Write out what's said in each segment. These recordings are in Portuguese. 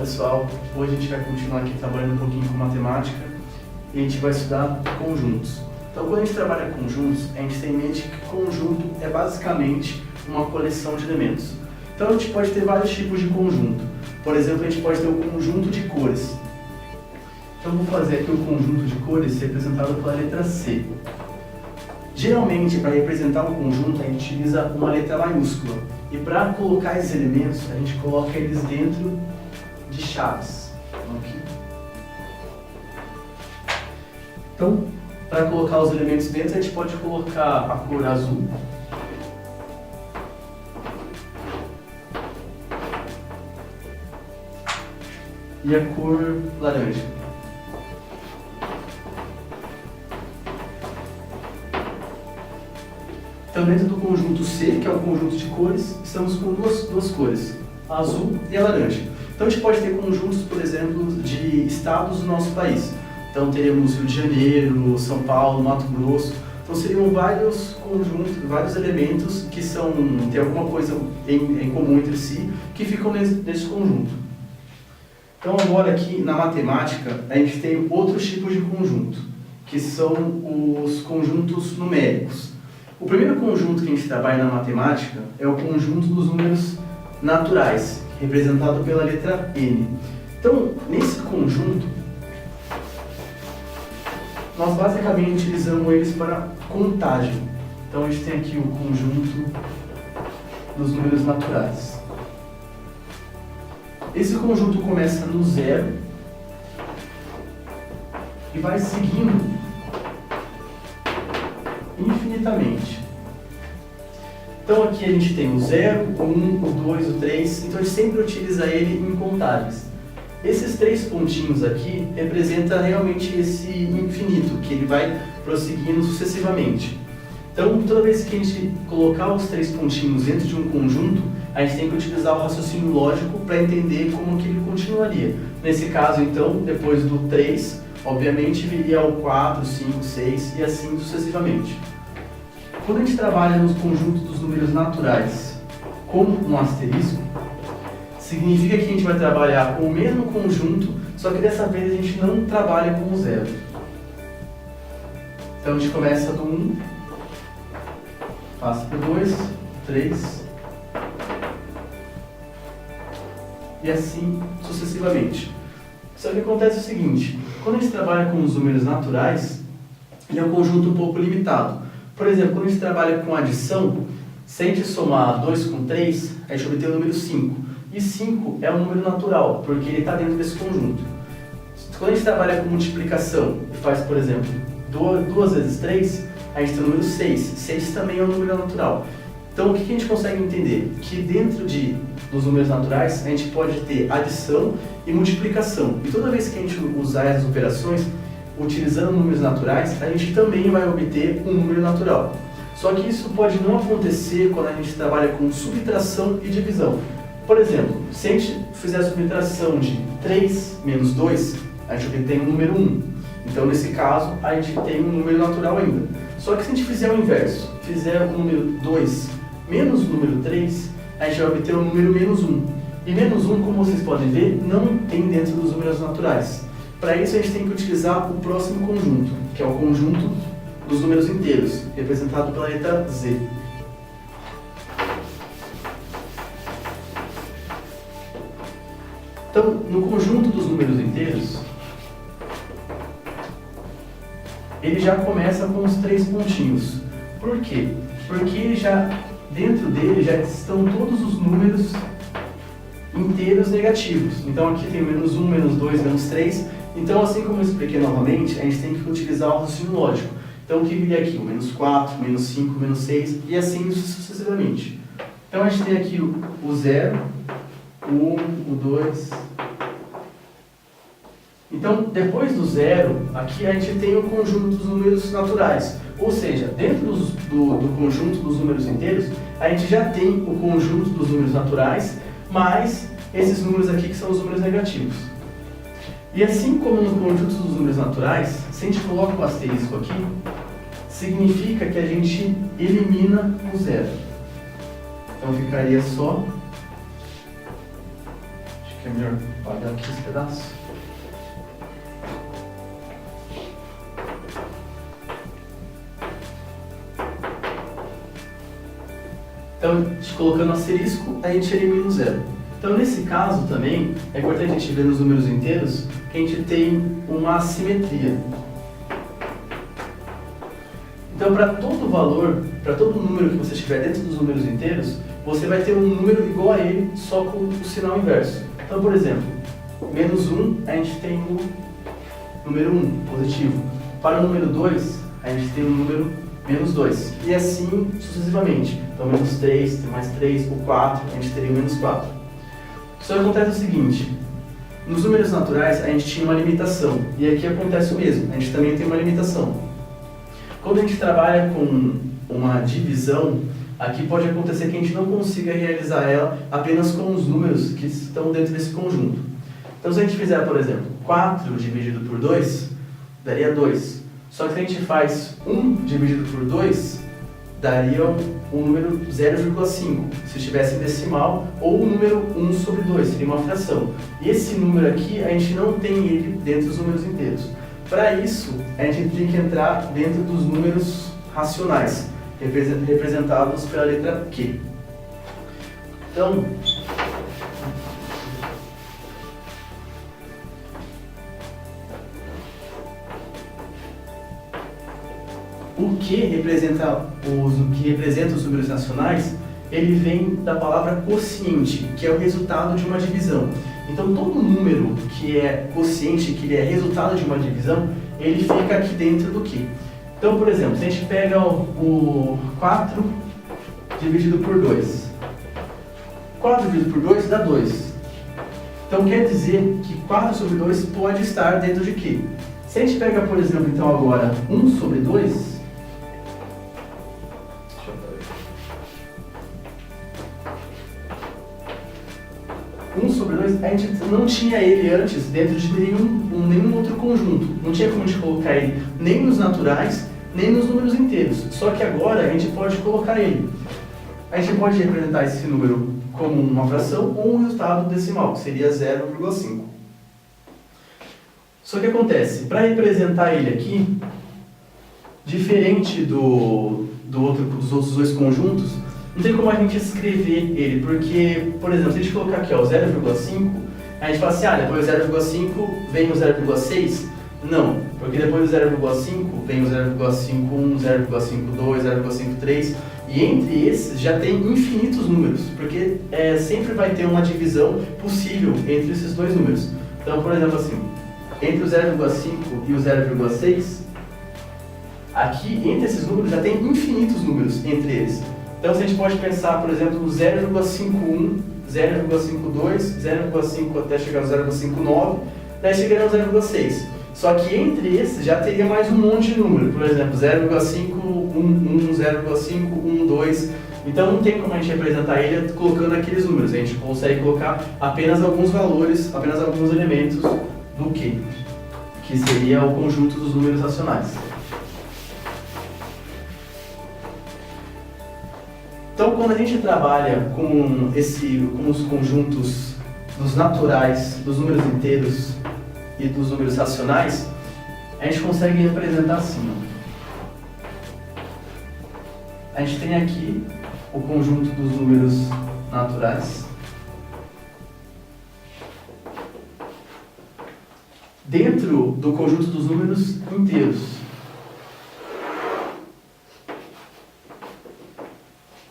pessoal, hoje a gente vai continuar aqui trabalhando um pouquinho com matemática e a gente vai estudar conjuntos. Então quando a gente trabalha conjuntos, a gente tem em mente que conjunto é basicamente uma coleção de elementos. Então a gente pode ter vários tipos de conjunto. Por exemplo, a gente pode ter um conjunto de cores. Então eu vou fazer aqui o conjunto de cores representado pela letra C. Geralmente, para representar um conjunto, a gente utiliza uma letra maiúscula. E para colocar esses elementos, a gente coloca eles dentro de chaves. Então, para colocar os elementos dentro, a gente pode colocar a cor azul. E a cor laranja. Então, dentro do conjunto C, que é o conjunto de cores, estamos com duas cores, a azul e a laranja. Então, a gente pode ter conjuntos, por exemplo, de estados do nosso país. Então, teremos Rio de Janeiro, São Paulo, Mato Grosso. Então, seriam vários conjuntos, vários elementos que têm alguma coisa em comum entre si, que ficam nesse conjunto. Então, agora aqui na matemática, a gente tem outros tipos de conjunto, que são os conjuntos numéricos. O primeiro conjunto que a gente trabalha na matemática é o conjunto dos números naturais, representado pela letra N. Então, nesse conjunto, nós basicamente utilizamos eles para contagem. Então, a gente tem aqui o conjunto dos números naturais. Esse conjunto começa no zero e vai seguindo infinitamente. Então aqui a gente tem o 0, o 1, o 2, o 3, então a gente sempre utiliza ele em contáveis. Esses três pontinhos aqui representam realmente esse infinito, que ele vai prosseguindo sucessivamente. Então toda vez que a gente colocar os três pontinhos dentro de um conjunto, a gente tem que utilizar o raciocínio lógico para entender como que ele continuaria. Nesse caso então, depois do 3, obviamente viria o 4, 5, 6 e assim sucessivamente. Quando a gente trabalha nos conjuntos dos números naturais com um asterisco, significa que a gente vai trabalhar com o mesmo conjunto, só que dessa vez a gente não trabalha com o zero. Então a gente começa do 1, passa para o 2, 3 e assim sucessivamente. Só que acontece o seguinte, quando a gente trabalha com os números naturais, ele é um conjunto um pouco limitado. Por exemplo, quando a gente trabalha com adição, se a gente somar 2 com 3, a gente obtém o número 5. E 5 é um número natural, porque ele está dentro desse conjunto. Quando a gente trabalha com multiplicação e faz, por exemplo, 2 vezes 3, a gente tem o número 6. 6 também é um número natural. Então, o que a gente consegue entender? Que dentro dos números naturais, a gente pode ter adição e multiplicação. E toda vez que a gente usar essas operações, utilizando números naturais, a gente também vai obter um número natural. Só que isso pode não acontecer quando a gente trabalha com subtração e divisão. Por exemplo, se a gente fizer a subtração de 3 menos 2, a gente obtém o número 1. Então, nesse caso, a gente tem um número natural ainda. Só que se a gente fizer o inverso, fizer o número 2 menos o número 3, a gente vai obter o número menos 1. E menos 1, como vocês podem ver, não tem dentro dos números naturais. Para isso, a gente tem que utilizar o próximo conjunto, que é o conjunto dos números inteiros, representado pela letra Z. Então, no conjunto dos números inteiros, ele já começa com os 3 pontinhos. Por quê? Porque dentro dele já estão todos os números inteiros negativos. Então aqui tem menos 1, menos 2, menos 3. Então, assim como eu expliquei novamente, a gente tem que utilizar o raciocínio lógico. Então, o que viria aqui? O menos 4, menos 5, menos 6 e assim sucessivamente. Então, a gente tem aqui o 0, o 1, o 2. Então, depois do 0, aqui a gente tem o conjunto dos números naturais. Ou seja, dentro do conjunto dos números inteiros, a gente já tem o conjunto dos números naturais, mais esses números aqui que são os números negativos. E assim como no conjunto dos números naturais, se a gente coloca um asterisco aqui, significa que a gente elimina o 0. Então ficaria só, acho que que é melhor apagar aqui esse pedaço. Então, colocando asterisco, a gente elimina o zero. Então, nesse caso também, é importante a gente ver nos números inteiros que a gente tem uma assimetria. Então, para todo valor, para todo número que você tiver dentro dos números inteiros, você vai ter um número igual a ele, só com o sinal inverso. Então, por exemplo, menos 1, a gente tem o número 1, positivo. Para o número 2, a gente tem o número menos 2. E assim sucessivamente. Então, menos 3, tem mais 3, o 4, a gente teria o menos 4. Só que acontece o seguinte, nos números naturais a gente tinha uma limitação. E aqui acontece o mesmo, a gente também tem uma limitação. Quando a gente trabalha com uma divisão, aqui pode acontecer que a gente não consiga realizar ela apenas com os números que estão dentro desse conjunto. Então, se a gente fizer, por exemplo, 4 dividido por 2, daria 2. Só que se a gente faz 1 dividido por 2, daria um número 0,5, se estivesse em decimal, ou o número 1 sobre 2, seria uma fração. E esse número aqui, a gente não tem ele dentro dos números inteiros. Para isso, a gente tem que entrar dentro dos números racionais, representados pela letra Q. Então, o que representa os números racionais, ele vem da palavra quociente, que é o resultado de uma divisão. Então, todo número que é quociente, que ele é resultado de uma divisão, ele fica aqui dentro do Q. Então, por exemplo, se a gente pega o 4 dividido por 2. 4 dividido por 2 dá 2. Então, quer dizer que 4 sobre 2 pode estar dentro de Q. Se a gente pega, por exemplo, então agora 1 sobre 2, 1 sobre 2, a gente não tinha ele antes dentro de nenhum outro conjunto. Não tinha como a gente colocar ele nem nos naturais, nem nos números inteiros. Só que agora a gente pode colocar ele. A gente pode representar esse número como uma fração ou um resultado decimal, que seria 0,5. Só que acontece, para representar ele aqui, diferente dos outros dois conjuntos, não tem como a gente escrever ele, porque, por exemplo, se a gente colocar aqui ó, 0,5, a gente fala assim, depois do 0,5 vem o 0,6. Não, porque depois do 0,5 vem o 0,51, 0,52, 0,53, e entre esses já tem infinitos números, porque sempre vai ter uma divisão possível entre esses dois números. Então, por exemplo, assim, entre o 0,5 e o 0,6, aqui entre esses números já tem infinitos números entre eles. Então, se a gente pode pensar, por exemplo, no 0,51, 0,52, 0,5 até chegar no 0,59, daí chegaria no 0,6. Só que entre esses já teria mais um monte de número, por exemplo, 0,511, 0,512. Então não tem como a gente representar ele colocando aqueles números. A gente consegue colocar apenas alguns valores, apenas alguns elementos do Q, que seria o conjunto dos números racionais. Então, quando a gente trabalha com os conjuntos dos naturais, dos números inteiros e dos números racionais, a gente consegue representar assim. A gente tem aqui o conjunto dos números naturais. Dentro do conjunto dos números inteiros.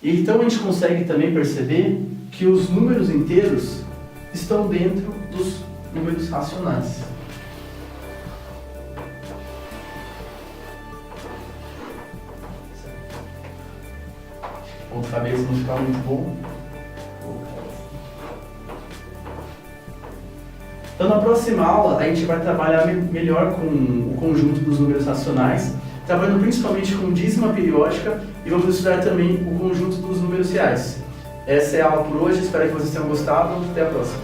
E então a gente consegue também perceber que os números inteiros estão dentro dos números racionais. Ponto cabeça não ficar muito bom. Então na próxima aula a gente vai trabalhar melhor com o conjunto dos números racionais, trabalhando principalmente com dízima periódica, e vamos estudar também o conjunto dos números reais. Essa é a aula por hoje, espero que vocês tenham gostado. Até a próxima.